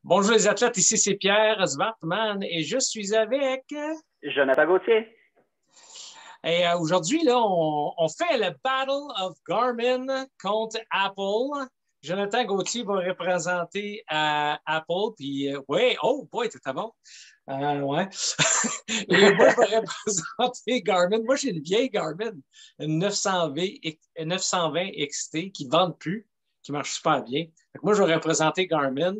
Bonjour les athlètes, ici c'est Pierre Zwartman et je suis avec... Jonathan Gauthier. Et aujourd'hui, là, on fait le Battle of Garmin contre Apple. Jonathan Gauthier va représenter Apple, puis ouais, oh boy, t'es bon. Ouais. Et moi, je vais représenter Garmin. Moi, j'ai une vieille Garmin, une 920 XT qui ne vend plus, qui marche super bien. Donc, moi, je vais représenter Garmin.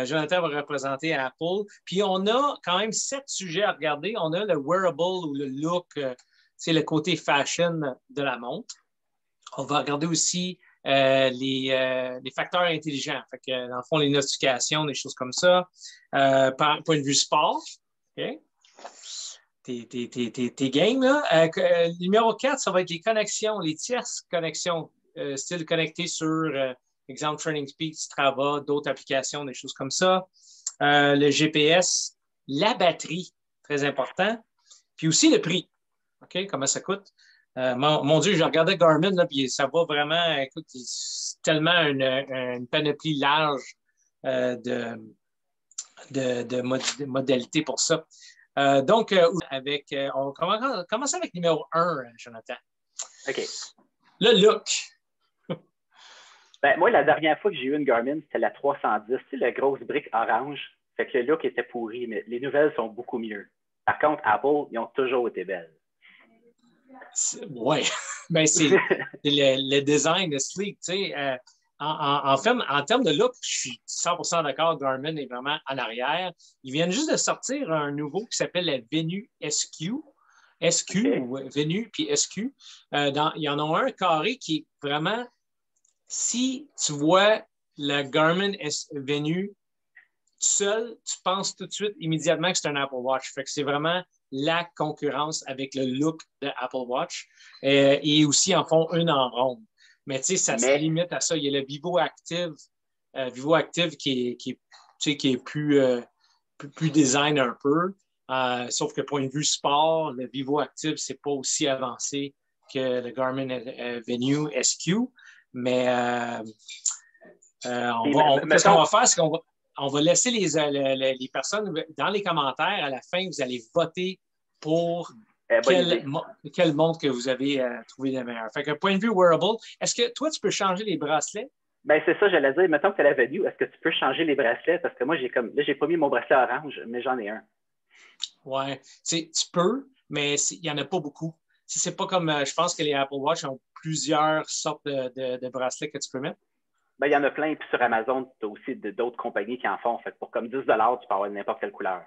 Jonathan va représenter Apple. Puis on a quand même 7 sujets à regarder. On a le wearable ou le look, c'est le côté fashion de la montre. On va regarder aussi les facteurs intelligents. Fait que, dans le fond, les notifications, des choses comme ça. Par point de vue sport, OK? Tes games, là. Numéro 4, ça va être les connexions, les tierces connexions, style connecté sur, exemple, Training Peaks, Strava, d'autres applications, des choses comme ça. Le GPS, la batterie, très important. Puis aussi le prix. OK, comment ça coûte? Mon Dieu, je regardais Garmin, là, puis ça va vraiment, écoute, c'est tellement une panoplie large de modalités pour ça. Donc, on va commencer avec numéro 1, Jonathan. OK. Le look. Ben, moi, la dernière fois que j'ai eu une Garmin, c'était la 310, tu sais, la grosse brique orange. Fait que le look était pourri, mais les nouvelles sont beaucoup mieux. Par contre, Apple, ils ont toujours été belles. Oui, ben, c'est le design de sleek, tu sais. En termes de look, je suis 100% d'accord. Garmin est vraiment en arrière. Ils viennent juste de sortir un nouveau qui s'appelle la Venu SQ. SQ Okay. ou Venu puis SQ. Il y en a un carré qui est vraiment, si tu vois la Garmin Venu seul, tu penses tout de suite immédiatement que c'est un Apple Watch. Fait que c'est vraiment la concurrence avec le look de Apple Watch. Et aussi, en font une en ronde. Mais tu sais, ça se limite à ça. Il y a le Vivo Active qui est plus design un peu. Sauf que point de vue sport, le Vivo Active, c'est pas aussi avancé que le Garmin Venu SQ. Mais qu'est-ce qu'on va faire? C'est qu'on va laisser les personnes dans les commentaires. À la fin, vous allez voter pour quelle montre que vous avez trouvé la meilleure. Fait que point de vue wearable, est-ce que toi, tu peux changer les bracelets? Ben, c'est ça, j'allais dire. Mettons que tu as la Venu, est-ce que tu peux changer les bracelets? Parce que moi, j'ai pas mis mon bracelet orange, mais j'en ai un. Ouais, tu peux, mais il n'y en a pas beaucoup. C'est pas comme, je pense que les Apple Watch ont plusieurs sortes de bracelets que tu peux mettre. Ben, il y en a plein. Puis sur Amazon, tu as aussi d'autres compagnies qui en font. Fait pour comme 10 tu peux avoir n'importe quelle couleur.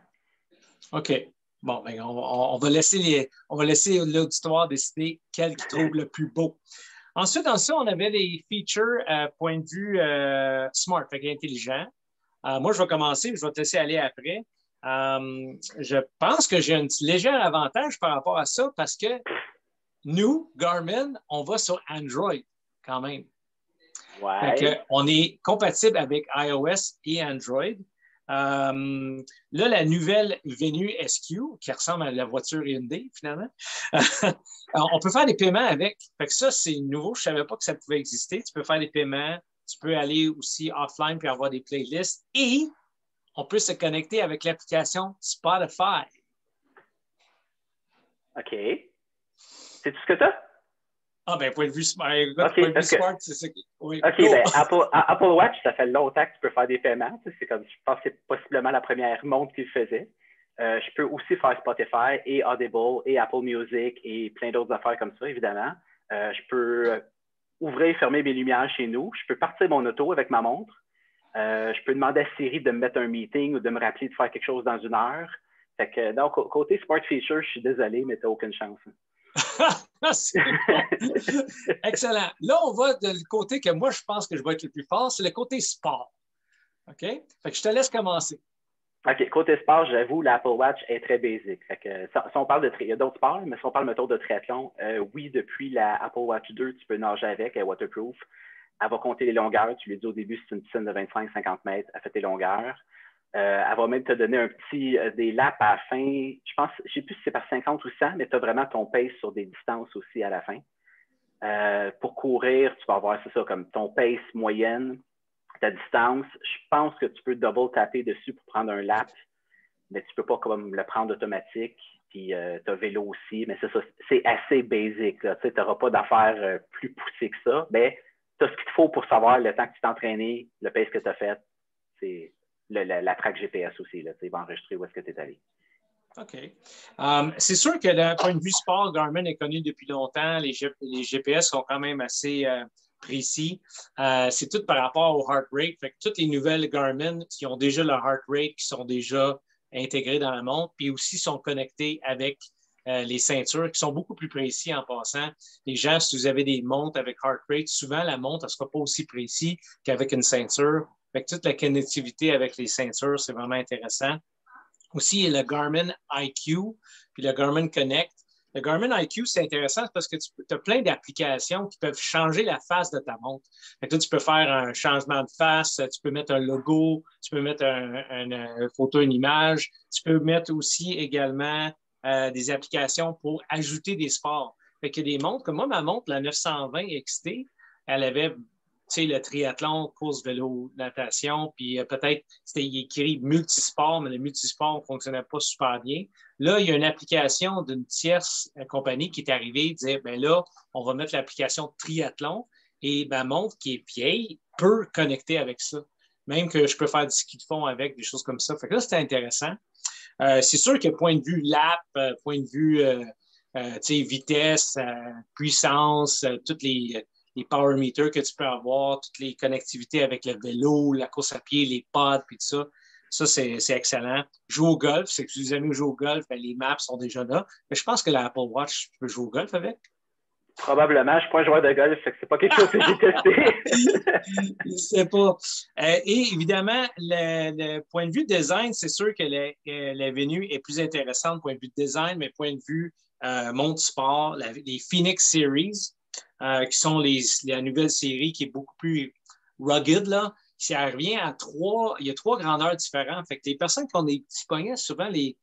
OK. Bon, ben, on va laisser l'auditoire décider quel qui trouve le plus beau. Ensuite, dans ça, on avait les features point de vue smart, fait intelligent. Moi, je vais commencer, je vais te laisser aller après. Je pense que j'ai un petit léger avantage par rapport à ça parce que nous, Garmin, on va sur Android quand même. Ouais. On est compatible avec iOS et Android. Là, la nouvelle Venu SQ, qui ressemble à la voiture Hyundai, finalement, on peut faire des paiements avec. Fait que ça, c'est nouveau. Je ne savais pas que ça pouvait exister. Tu peux faire des paiements. Tu peux aller aussi offline puis avoir des playlists. Et on peut se connecter avec l'application Spotify. OK. C'est tout ce que tu as? Ah, ben, point de vue smart, c'est ça. Oui. OK, ben, Apple Watch, ça fait longtemps que tu peux faire des paiements. C'est comme, je pense que c'est possiblement la première montre qu'il faisait. Je peux aussi faire Spotify et Audible et Apple Music et plein d'autres affaires comme ça, évidemment. Je peux ouvrir et fermer mes lumières chez nous. Je peux partir mon auto avec ma montre. Je peux demander à Siri de me mettre un meeting ou de me rappeler de faire quelque chose dans 1 heure. Fait que, donc, côté Sport Feature, je suis désolé, mais tu n'as aucune chance. C'est bon. Excellent. Là, on va de le côté que moi, je pense que je vais être le plus fort, c'est le côté sport. OK? Fait que je te laisse commencer. OK. Côté sport, j'avoue, l'Apple Watch est très basique. Fait que, si on parle il y a d'autres sports, mais si on parle, mettons, de triathlon, oui, depuis la Apple Watch 2, tu peux nager avec, elle est waterproof. Elle va compter les longueurs. Tu lui dis au début, c'est une piscine de 25-50 mètres. Elle fait tes longueurs. Elle va même te donner des laps à la fin. Je ne sais plus si c'est par 50 ou 100, mais tu as vraiment ton pace sur des distances aussi à la fin. Pour courir, tu vas avoir, c'est ça, comme ton pace moyenne. ta distance. Je pense que tu peux double taper dessus pour prendre un lap, mais tu peux pas comme le prendre automatique. Puis tu as vélo aussi, mais c'est ça, c'est assez basic. Tu n'auras pas d'affaires plus poussées que ça. Mais tu as ce qu'il te faut pour savoir le temps que tu t'es entraîné, le pace que tu as fait. C'est la track GPS aussi. Là, il va enregistrer où est-ce que tu es allé. OK. C'est sûr que d'un point de vue sport, Garmin est connu depuis longtemps. Les GPS sont quand même assez précis. C'est tout par rapport au heart rate. Fait que toutes les nouvelles Garmin qui ont déjà le heart rate, qui sont déjà intégrés dans la montre, puis aussi sont connectés avec les ceintures qui sont beaucoup plus précis en passant. Les gens, si vous avez des montres avec heart rate, souvent la montre ne sera pas aussi précise qu'avec une ceinture. Fait que toute la connectivité avec les ceintures, c'est vraiment intéressant. Aussi, il y a le Garmin IQ puis le Garmin Connect. Le Garmin IQ, c'est intéressant parce que tu as plein d'applications qui peuvent changer la face de ta montre. Fait que là, tu peux faire un changement de face, tu peux mettre un logo, tu peux mettre une photo, une image. Tu peux mettre aussi également des applications pour ajouter des sports. Fait qu'il y a des montres, comme moi, ma montre, la 920 XT, elle avait le triathlon, course, vélo, natation, puis peut-être c'était écrit multisport, mais le multisport ne fonctionnait pas super bien. Là, il y a une application d'une tierce compagnie qui est arrivée, disait, ben là, on va mettre l'application triathlon et ma montre qui est vieille peut connecter avec ça. Même que je peux faire du ski de fond avec, des choses comme ça. Fait que là, c'était intéressant. C'est sûr que point de vue lap, point de vue vitesse, puissance, toutes les power meters que tu peux avoir, toutes les connectivités avec le vélo, la course à pied, les pods, puis tout ça. Ça, c'est excellent. Jouer au golf, c'est que si vous aimez jouer au golf, ben, les maps sont déjà là. Mais je pense que l'Apple Watch, tu peux jouer au golf avec. Probablement, je ne suis pas un joueur de golf, fait que c'est pas quelque chose que j'ai testé. Je sais pas. Et évidemment, le point de vue design, c'est sûr que la Venue est plus intéressante point de vue design, mais point de vue montre sport, les Phoenix Series, qui sont la nouvelle série qui est beaucoup plus rugged, là. Ça revient à il y a 3 grandeurs différentes. Fait que les personnes qui ont des petits poignets, souvent les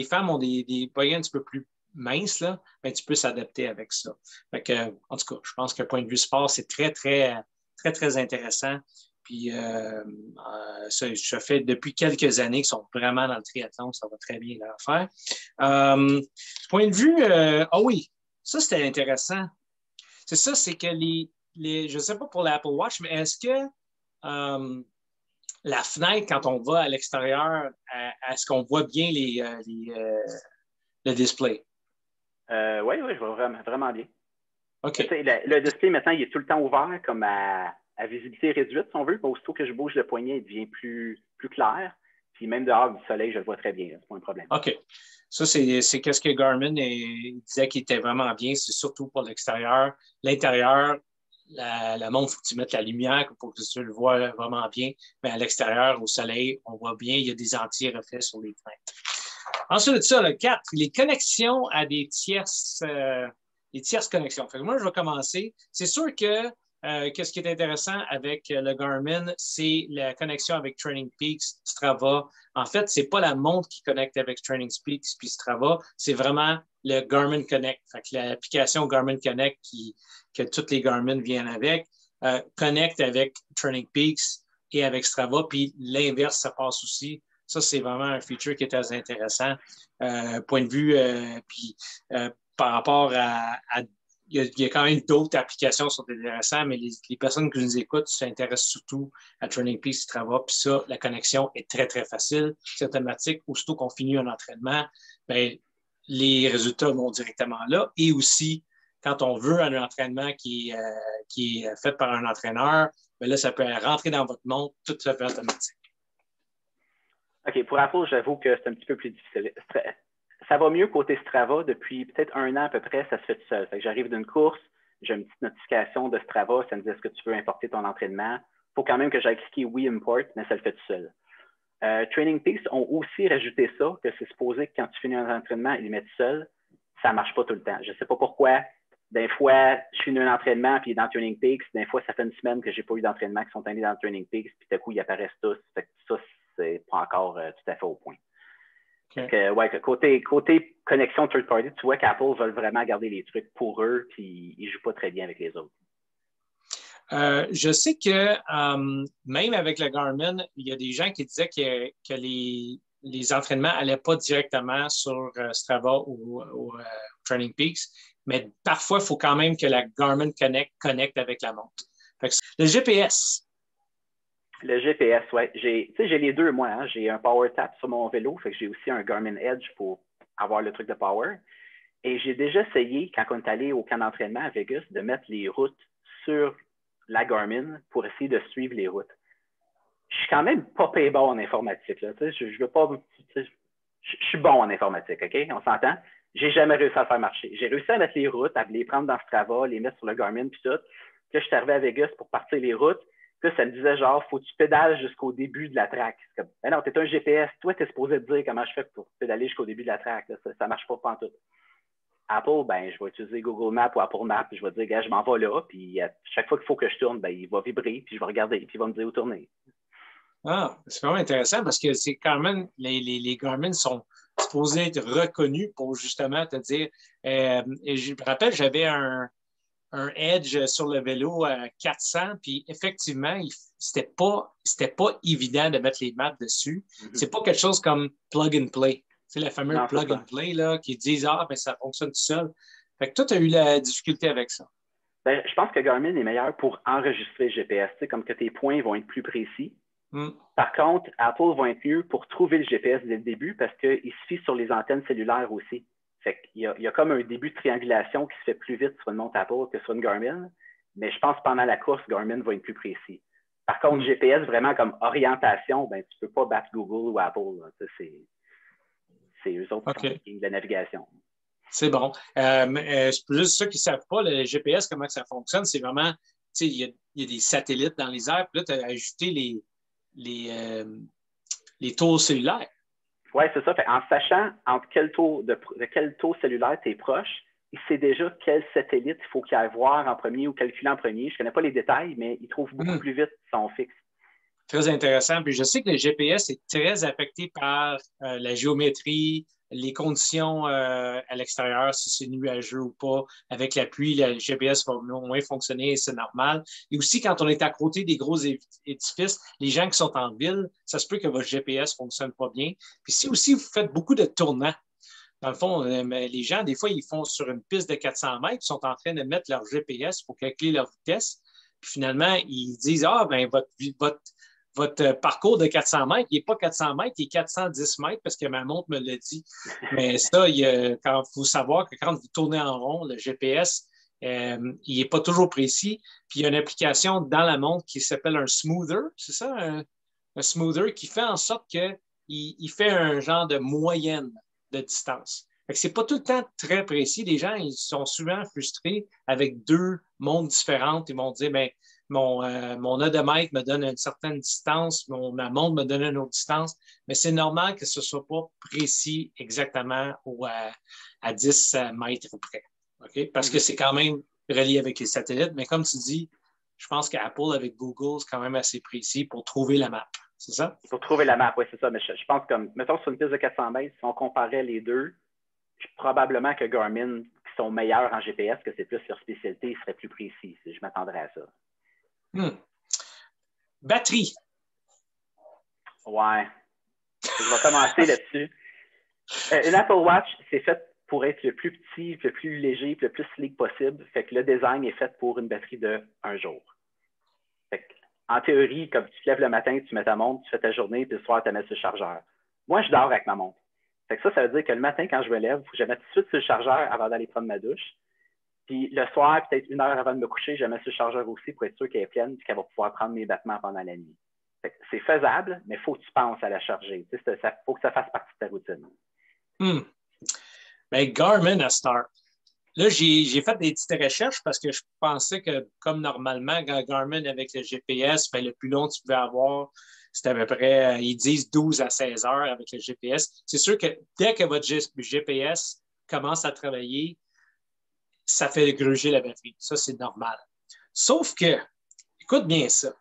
femmes ont des poignets un petit peu plus minces, là, ben, tu peux s'adapter avec ça. Fait que, en tout cas, je pense qu'un point de vue sport, c'est très, très, très, très intéressant. Puis, ça, je fais depuis quelques années qu'ils sont vraiment dans le triathlon, ça va très bien leur faire. Point de vue, oui, ça c'était intéressant. C'est ça, c'est que je ne sais pas pour l'Apple Watch, mais est-ce que la fenêtre, quand on va à l'extérieur, est-ce qu'on voit bien le display? Oui, je vois vraiment, vraiment bien. OK. Le display, maintenant, il est tout le temps ouvert, comme à visibilité réduite, si on veut. Aussitôt que je bouge le poignet, il devient plus clair. Puis même dehors du soleil, je le vois très bien. C'est pas un problème. OK. Ça, c'est ce que Garmin disait qui était vraiment bien. C'est surtout pour l'extérieur. L'intérieur, la montre, il faut que tu mettes la lumière pour que tu le vois vraiment bien. Mais à l'extérieur, au soleil, on voit bien, il y a des anti-reflets sur les fenêtres. Ensuite de ça, le 4, les connexions à des tierces connexions. Fait que moi, je vais commencer. C'est sûr que qu'est-ce qui est intéressant avec le Garmin, c'est la connexion avec Training Peaks, Strava. En fait, ce n'est pas la montre qui connecte avec Training Peaks puis Strava, c'est vraiment le Garmin Connect. Fait que l'application Garmin Connect que toutes les Garmin viennent avec connecte avec Training Peaks et avec Strava, puis l'inverse, ça passe aussi. Ça, c'est vraiment un feature qui est très intéressant. Point de vue, puis par rapport il y a quand même d'autres applications qui sont intéressantes, mais les personnes qui nous écoutent s'intéressent surtout à Training Peaks, Strava, puis ça, la connexion est très, très facile. C'est automatique. Aussitôt qu'on finit un entraînement, ben, les résultats vont directement là. Et aussi, quand on veut un entraînement qui est fait par un entraîneur, ben là, ça peut rentrer dans votre montre, tout ça fait automatique. OK, pour Apple, j'avoue que c'est un petit peu plus difficile. Ça va mieux côté Strava. Depuis peut-être 1 an à peu près, ça se fait tout seul. Fait que j'arrive d'une course, j'ai une petite notification de Strava, ça me dit est-ce que tu veux importer ton entraînement. Il faut quand même que j'aille cliquer oui, import, mais ça le fait tout seul. Training Peaks ont aussi rajouté ça, que c'est supposé que quand tu finis un entraînement, ils le mettent seul. Ça ne marche pas tout le temps. Je ne sais pas pourquoi. Des fois, je finis un entraînement puis il est dans Training Peaks. Des fois, ça fait une semaine que je n'ai pas eu d'entraînement qui sont allés dans Training Peaks, puis d'un coup, ils apparaissent tous. Fait que ça, c'est pas encore tout à fait au point. Okay. Côté connexion third party, tu vois qu'Apple veulent vraiment garder les trucs pour eux, puis ils ne jouent pas très bien avec les autres. Je sais que même avec le Garmin, il y a des gens qui disaient que les entraînements n'allaient pas directement sur Strava ou Training Peaks, mais parfois, il faut quand même que la Garmin connecte avec la montre. Le GPS. Le GPS, oui. J'ai les deux, moi. Hein. J'ai un Power Tap sur mon vélo, fait que j'ai aussi un Garmin Edge pour avoir le truc de Power. Et j'ai déjà essayé, quand on est allé au camp d'entraînement à Vegas, de mettre les routes sur la Garmin pour essayer de suivre les routes. Je suis quand même pas payé bon en informatique. Là. Je veux pas. Je suis bon en informatique, OK? On s'entend? J'ai jamais réussi à le faire marcher. J'ai réussi à mettre les routes, à les prendre dans Strava, les mettre sur le Garmin, puis tout. Puis là, je suis arrivé à Vegas pour partir les routes. Puis là, ça me disait genre, faut que tu pédales jusqu'au début de la track. C'est comme, ben non, t'es un GPS. Toi, t'es supposé te dire comment je fais pour pédaler jusqu'au début de la track. Là. Ça marche pas en tout. Apple, ben, je vais utiliser Google Maps ou Apple Maps, puis je vais dire, gars, je m'en vais là, puis chaque fois qu'il faut que je tourne, ben, il va vibrer, puis je vais regarder, puis il va me dire où tourner. Ah, c'est vraiment intéressant parce que c'est quand même, les Garmin sont supposés être reconnus pour justement te dire. Et je me rappelle, j'avais un Edge sur le vélo à 400, puis effectivement, c'était pas évident de mettre les maps dessus. Mm-hmm. C'est pas quelque chose comme plug and play. C'est le fameux plug and play là, qui disent ben, ça fonctionne tout seul. Fait que toi, tu as eu la difficulté avec ça. Ben, je pense que Garmin est meilleur pour enregistrer le GPS, comme que tes points vont être plus précis. Par contre, Apple va être mieux pour trouver le GPS dès le début parce qu'il se fie sur les antennes cellulaires aussi. Fait qu'il y a comme un début de triangulation qui se fait plus vite sur une montre Apple que sur une Garmin, mais je pense que pendant la course, Garmin va être plus précis. Par contre, GPS, vraiment comme orientation, ben, tu ne peux pas battre Google ou Apple. C'est eux autres qui font de la navigation. C'est bon. Pour juste ceux qui ne savent pas, le GPS, comment ça fonctionne, c'est vraiment, il y a des satellites dans les airs, puis là, tu as ajouté les taux cellulaires. Oui, c'est ça. Fait, en sachant entre de quel taux cellulaire tu es proche, il sait déjà quel satellite il faut qu'il aille voir en premier ou calculer en premier. Je ne connais pas les détails, mais il trouve beaucoup plus vite son fixe. Très intéressant. Puis je sais que le GPS est très affecté par la géométrie, les conditions à l'extérieur, si c'est nuageux ou pas. Avec la pluie, le GPS va moins fonctionner et c'est normal. Et aussi, quand on est à côté des gros édifices, les gens qui sont en ville, ça se peut que votre GPS ne fonctionne pas bien. Puis si aussi vous faites beaucoup de tournants, dans le fond, les gens, des fois, ils font sur une piste de 400 mètres, ils sont en train de mettre leur GPS pour calculer leur vitesse. Puis finalement, ils disent, ben votre parcours de 400 mètres, il n'est pas 400 mètres, il est 410 mètres parce que ma montre me l'a dit. Mais ça, il faut savoir que quand vous tournez en rond, le GPS, il n'est pas toujours précis. Puis il y a une application dans la montre qui s'appelle un smoother, c'est ça, un smoother qui fait en sorte qu'il fait un genre de moyenne de distance. Ce n'est pas tout le temps très précis. Les gens, ils sont souvent frustrés avec deux montres différentes. Ils vont dire, ben, mon odomètre me donne une certaine distance, ma montre me donne une autre distance, mais c'est normal que ce ne soit pas précis exactement à 10 mètres près. Okay? Parce que c'est quand même relié avec les satellites, mais comme tu dis, je pense qu'Apple avec Google, c'est quand même assez précis pour trouver la map. C'est ça? Pour trouver la map, oui, c'est ça. Mais je pense que, mettons, sur une piste de 400 mètres, si on comparait les deux, probablement que Garmin, qui sont meilleurs en GPS, que c'est plus leur spécialité, serait plus précis. Je m'attendrais à ça. Batterie. Ouais. Je vais commencer là-dessus. Une Apple Watch, c'est fait pour être le plus petit, le plus léger, le plus sleek possible. Fait que le design est fait pour une batterie de 1 jour. Fait que, en théorie, comme tu te lèves le matin, tu mets ta montre, tu fais ta journée, puis le soir, tu la mets sur le chargeur. Moi, je dors avec ma montre. Fait que ça veut dire que le matin, quand je me lève, il faut que je la mette tout de suite sur le chargeur avant d'aller prendre ma douche. Puis le soir, peut-être 1 heure avant de me coucher, je la mets sur le chargeur aussi pour être sûr qu'elle est pleine et qu'elle va pouvoir prendre mes battements pendant la nuit. C'est faisable, mais il faut que tu penses à la charger. Il faut que ça fasse partie de ta routine. Ben, Garmin à Star. Là, j'ai fait des petites recherches parce que je pensais que, comme normalement, Garmin avec le GPS, ben, le plus long que tu pouvais avoir, c'était à peu près, ils disent 12 à 16 heures avec le GPS. C'est sûr que dès que votre GPS commence à travailler, ça fait gruger la batterie. Ça, c'est normal. Sauf que, écoute bien ça,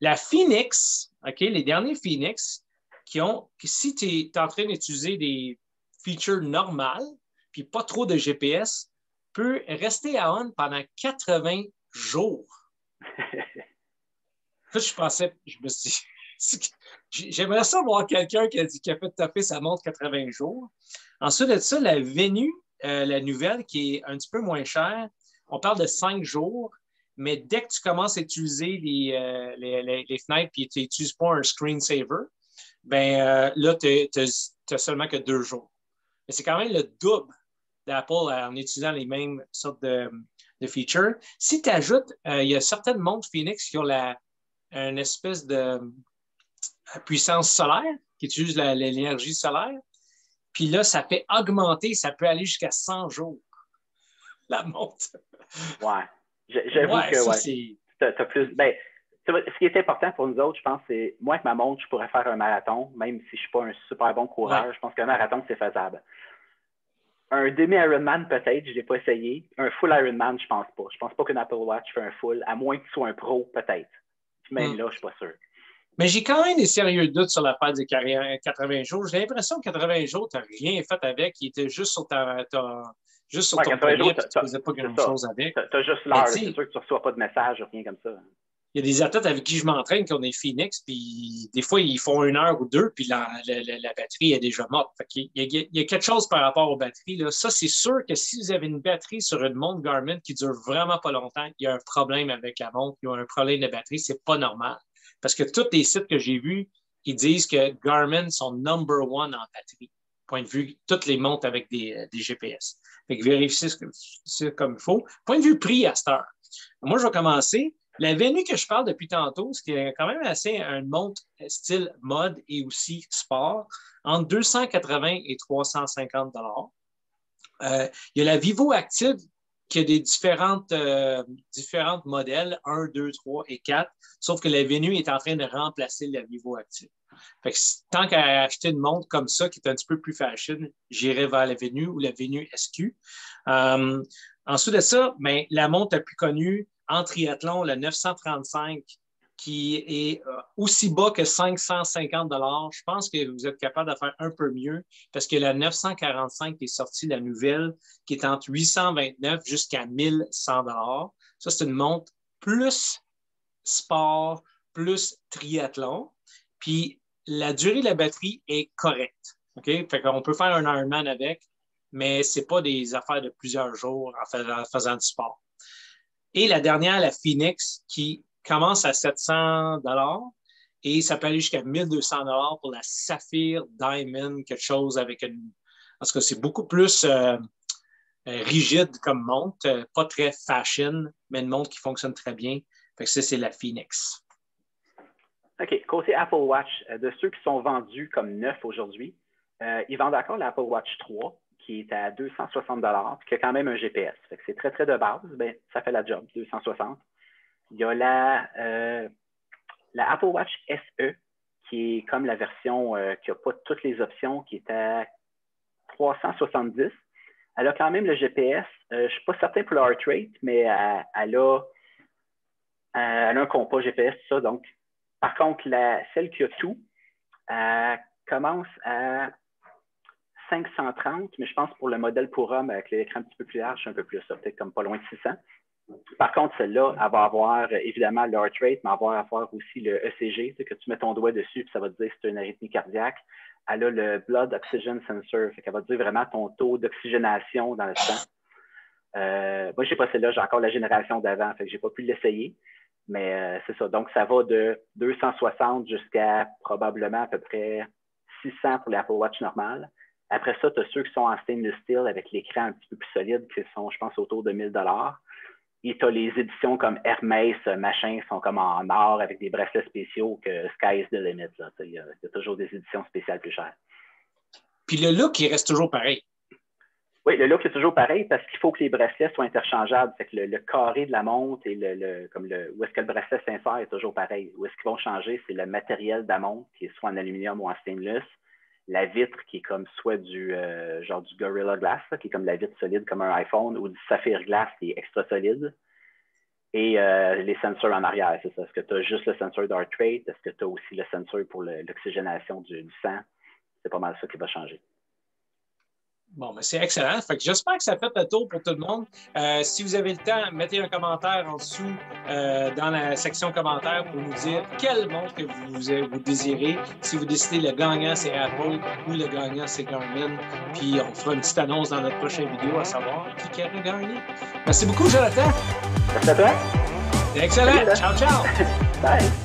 la Phoenix, OK, les derniers Phoenix, si tu es en train d'utiliser des features normales, puis pas trop de GPS, peut rester à on pendant 80 jours. Là, je me suis dit, j'aimerais ça voir quelqu'un qui a fait taper sa montre 80 jours. Ensuite de ça, la Venue, la nouvelle, qui est un petit peu moins chère, on parle de 5 jours, mais dès que tu commences à utiliser les fenêtres et tu n'utilises pas un screensaver, ben là, tu n'as seulement que 2 jours. Mais c'est quand même le double d'Apple en utilisant les mêmes sortes de features. Si tu ajoutes, il y a certaines montres Phoenix qui ont une espèce de puissance solaire, qui utilise l'énergie solaire. Puis là, ça fait augmenter, ça peut aller jusqu'à 100 jours, la montre. Ouais. J'avoue que ça, ouais, c'est... t'as plus. Ben, ce qui est important pour nous autres, je pense, c'est moi, avec ma montre, je pourrais faire un marathon, même si je ne suis pas un super bon coureur. Ouais. Je pense qu'un marathon, c'est faisable. Un demi-Ironman, peut-être, je ne l'ai pas essayé. Un full Ironman, je pense pas. Je pense pas qu'une Apple Watch fait un full, à moins que tu sois un pro, peut-être. Même là, je ne suis pas sûr. Mais j'ai quand même des sérieux doutes sur l'affaire des 80 jours. J'ai l'impression que 80 jours, tu n'as rien fait avec. Il était juste sur juste sur ton poignet, puis tu ne faisais pas grand-chose avec. Tu as juste l'heure. C'est sûr que tu ne reçois pas de message ou rien comme ça. Il y a des athlètes avec qui je m'entraîne qui ont des Phoenix, puis des fois, ils font 1 heure ou 2, puis la batterie est déjà morte. Il y a quelque chose par rapport aux batteries. Là. Ça, c'est sûr que si vous avez une batterie sur une montre Garmin qui dure vraiment pas longtemps, il y a un problème avec la montre, il y a un problème de batterie, c'est pas normal. Parce que tous les sites que j'ai vus, ils disent que Garmin sont number one en batterie. Point de vue, toutes les montres avec des GPS. Fait que vérifiez ça comme il faut. Point de vue prix à cette heure. Moi, je vais commencer. La Venue que je parle depuis tantôt, ce qui est quand même assez une montre style mode et aussi sport, entre 280 et 350 $. Il y a la Vivo Active qui a des différentes modèles, 1, 2, 3 et 4, sauf que la Venue est en train de remplacer la Vivo Active. Fait que tant qu'à acheter une montre comme ça, qui est un petit peu plus fashion, j'irai vers la Venue ou la Venue SQ. Ensuite de ça, ben, la montre la plus connue en triathlon, le 935, qui est aussi bas que 550 $. Je pense que vous êtes capable de faire un peu mieux parce que la 945 qui est sortie, la nouvelle, qui est entre 829 jusqu'à 1100 $. Ça, c'est une montre plus sport, plus triathlon. Puis la durée de la batterie est correcte. OK? Fait qu'on peut faire un Ironman avec, mais ce n'est pas des affaires de plusieurs jours en faisant du sport. Et la dernière, la Phoenix, qui commence à 700 $ et ça peut aller jusqu'à 1200 $ pour la Saphir Diamond, quelque chose avec une... Parce que c'est beaucoup plus rigide comme montre, pas très fashion, mais une montre qui fonctionne très bien. Fait que ça, c'est la Phoenix. OK. Côté Apple Watch, de ceux qui sont vendus comme neufs aujourd'hui, ils vendent encore l'Apple Watch 3, qui est à 260 $, puis qui a quand même un GPS. Fait que c'est très, très de base. Ben, ça fait la job, 260. Il y a la Apple Watch SE, qui est comme la version qui n'a pas toutes les options, qui est à 370. Elle a quand même le GPS. Je ne suis pas certain pour le heart rate, mais elle a un compas GPS, tout ça. Donc, par contre, celle qui a tout, elle commence à 530, mais je pense pour le modèle pour homme avec l'écran un petit peu plus large, un peu plus, peut-être comme pas loin de 600. Par contre, celle-là, elle va avoir évidemment le heart rate, mais elle va avoir aussi le ECG, que tu mets ton doigt dessus et ça va te dire si tu as une arythmie cardiaque. Elle a le Blood Oxygen Sensor, elle va te dire vraiment ton taux d'oxygénation dans le sang. Moi, je n'ai pas celle-là, j'ai encore la génération d'avant, fait que je n'ai pas pu l'essayer. Mais c'est ça. Donc, ça va de 260 jusqu'à probablement à peu près 600 pour l'Apple Watch normale. Après ça, tu as ceux qui sont en stainless steel avec l'écran un petit peu plus solide, qui sont, je pense, autour de 1000 $. Et tu as les éditions comme Hermès, machin, sont comme en or avec des bracelets spéciaux que sky is the limit. Il y a toujours des éditions spéciales plus chères. Puis le look, il reste toujours pareil. Oui, le look est toujours pareil parce qu'il faut que les bracelets soient interchangeables. Fait que le carré de la montre et où est-ce que le bracelet s'insère est toujours pareil. Où est-ce qu'ils vont changer, c'est le matériel de la montre qui est soit en aluminium ou en stainless. La vitre qui est comme soit du genre du Gorilla Glass, qui est comme la vitre solide comme un iPhone, ou du Saphir Glass qui est extra solide. Et les sensors en arrière, c'est ça. Est-ce que tu as juste le sensor d'heart rate? Est-ce que tu as aussi le sensor pour l'oxygénation du sang? C'est pas mal ça qui va changer. Bon, mais c'est excellent. Fait que j'espère que ça fait le tour pour tout le monde. Si vous avez le temps, mettez un commentaire en dessous dans la section commentaires pour nous dire quelle montre que vous désirez. Si vous décidez le gagnant, c'est Apple ou le gagnant, c'est Garmin. Puis on fera une petite annonce dans notre prochaine vidéo à savoir qui a gagné. Merci beaucoup, Jonathan. Merci à toi. C'est excellent. Ciao, ciao. Bye.